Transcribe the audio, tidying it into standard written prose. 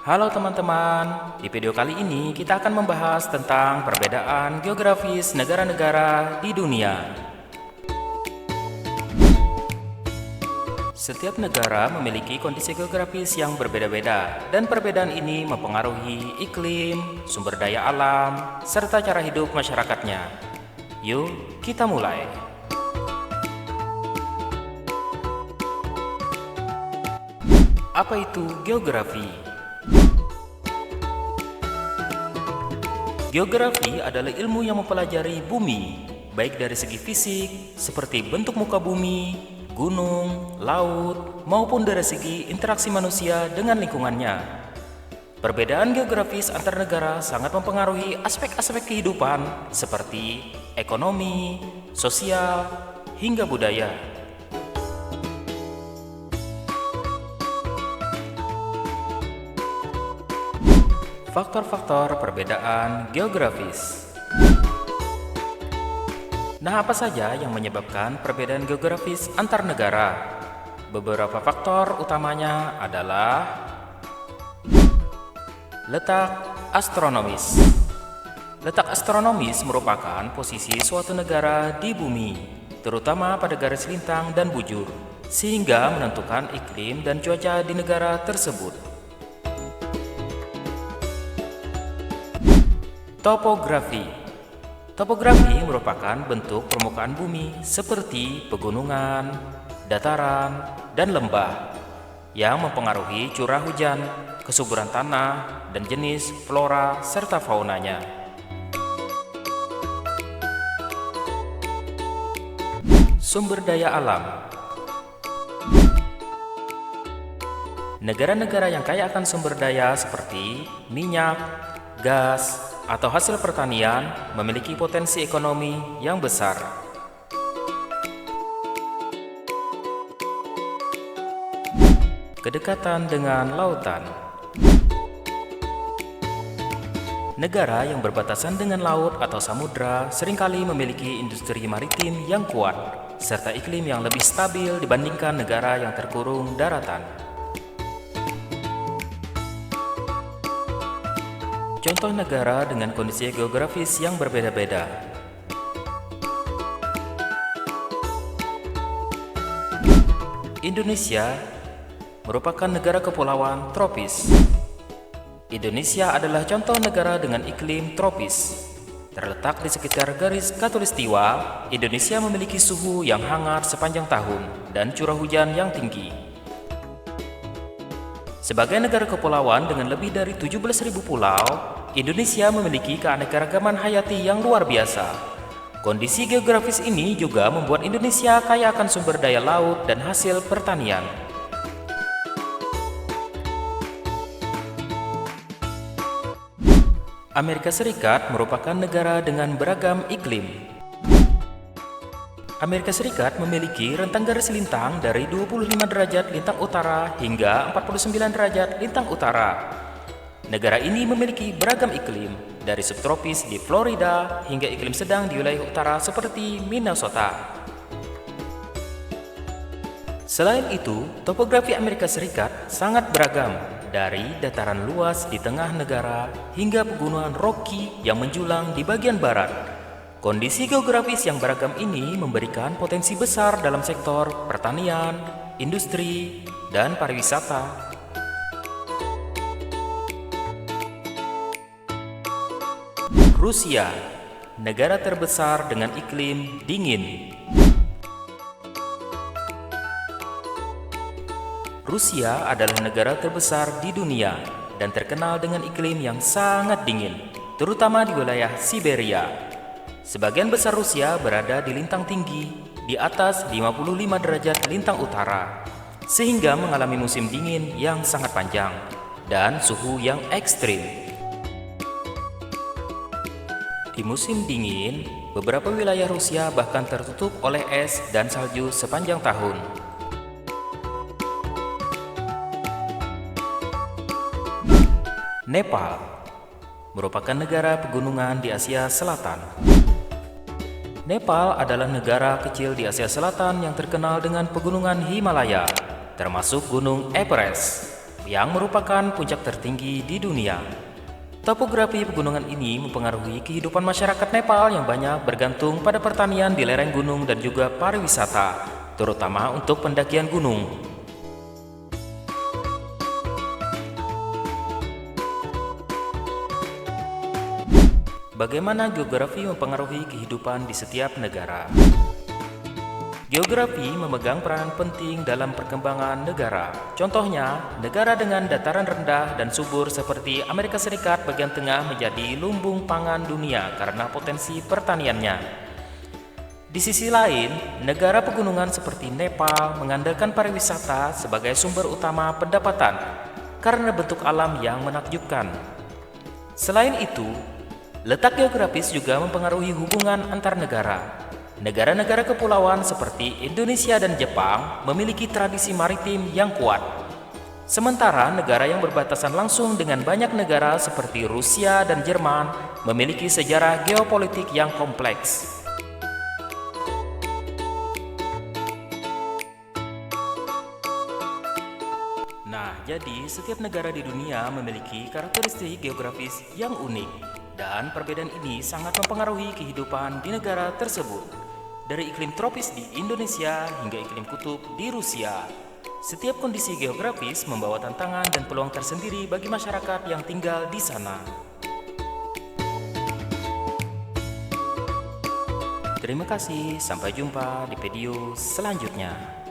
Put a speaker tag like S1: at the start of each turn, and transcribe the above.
S1: Halo teman-teman, di video kali ini kita akan membahas tentang perbedaan geografis negara-negara di dunia. Setiap negara memiliki kondisi geografis yang berbeda-beda, dan perbedaan ini mempengaruhi iklim, sumber daya alam, serta cara hidup masyarakatnya. Yuk, kita mulai. Apa itu geografi? Geografi adalah ilmu yang mempelajari bumi, baik dari segi fisik, seperti bentuk muka bumi, gunung, laut, maupun dari segi interaksi manusia dengan lingkungannya. Perbedaan geografis antar negara sangat mempengaruhi aspek-aspek kehidupan seperti ekonomi, sosial, hingga budaya. Faktor-faktor perbedaan geografis. Nah, apa saja yang menyebabkan perbedaan geografis antar negara? Beberapa faktor utamanya adalah letak astronomis. Letak astronomis merupakan posisi suatu negara di bumi, terutama pada garis lintang dan bujur, sehingga menentukan iklim dan cuaca di negara tersebut. Topografi. Topografi merupakan bentuk permukaan bumi seperti pegunungan, dataran, dan lembah yang mempengaruhi curah hujan, kesuburan tanah, dan jenis flora serta faunanya. Sumber daya alam. Negara-negara yang kaya akan sumber daya seperti minyak, gas, atau hasil pertanian memiliki potensi ekonomi yang besar. Kedekatan dengan lautan. Negara yang berbatasan dengan laut atau samudra seringkali memiliki industri maritim yang kuat, serta iklim yang lebih stabil dibandingkan negara yang terkurung daratan. Contoh negara dengan kondisi geografis yang berbeda-beda. Indonesia merupakan negara kepulauan tropis. Indonesia adalah contoh negara dengan iklim tropis. Terletak di sekitar garis khatulistiwa, Indonesia memiliki suhu yang hangat sepanjang tahun dan curah hujan yang tinggi. Sebagai negara kepulauan dengan lebih dari 17.000 pulau, Indonesia memiliki keanekaragaman hayati yang luar biasa. Kondisi geografis ini juga membuat Indonesia kaya akan sumber daya laut dan hasil pertanian. Amerika Serikat merupakan negara dengan beragam iklim. Amerika Serikat memiliki rentang garis lintang dari 25 derajat lintang utara hingga 49 derajat lintang utara. Negara ini memiliki beragam iklim, dari subtropis di Florida hingga iklim sedang di wilayah utara seperti Minnesota. Selain itu, topografi Amerika Serikat sangat beragam, dari dataran luas di tengah negara hingga pegunungan Rocky yang menjulang di bagian barat. Kondisi geografis yang beragam ini memberikan potensi besar dalam sektor pertanian, industri, dan pariwisata. Rusia, negara terbesar dengan iklim dingin. Rusia adalah negara terbesar di dunia dan terkenal dengan iklim yang sangat dingin, terutama di wilayah Siberia. Sebagian besar Rusia berada di lintang tinggi, di atas 55 derajat lintang utara, sehingga mengalami musim dingin yang sangat panjang dan suhu yang ekstrim. Di musim dingin, beberapa wilayah Rusia bahkan tertutup oleh es dan salju sepanjang tahun. Nepal merupakan negara pegunungan di Asia Selatan. Nepal adalah negara kecil di Asia Selatan yang terkenal dengan pegunungan Himalaya, termasuk Gunung Everest. yang merupakan puncak tertinggi di dunia. Topografi pegunungan ini mempengaruhi kehidupan masyarakat Nepal yang banyak bergantung pada pertanian di lereng gunung dan juga pariwisata, terutama untuk pendakian gunung. Bagaimana geografi mempengaruhi kehidupan di setiap negara? Geografi memegang peran penting dalam perkembangan negara. Contohnya, negara dengan dataran rendah dan subur seperti Amerika Serikat bagian tengah menjadi lumbung pangan dunia karena potensi pertaniannya. Di sisi lain, negara pegunungan seperti Nepal mengandalkan pariwisata sebagai sumber utama pendapatan karena bentuk alam yang menakjubkan. Selain itu, letak geografis juga mempengaruhi hubungan antar negara. Negara-negara kepulauan seperti Indonesia dan Jepang memiliki tradisi maritim yang kuat. Sementara negara yang berbatasan langsung dengan banyak negara seperti Rusia dan Jerman memiliki sejarah geopolitik yang kompleks. Nah, jadi setiap negara di dunia memiliki karakteristik geografis yang unik, dan perbedaan ini sangat mempengaruhi kehidupan di negara tersebut. Dari iklim tropis di Indonesia hingga iklim kutub di Rusia, setiap kondisi geografis membawa tantangan dan peluang tersendiri bagi masyarakat yang tinggal di sana. Terima kasih, sampai jumpa di video selanjutnya.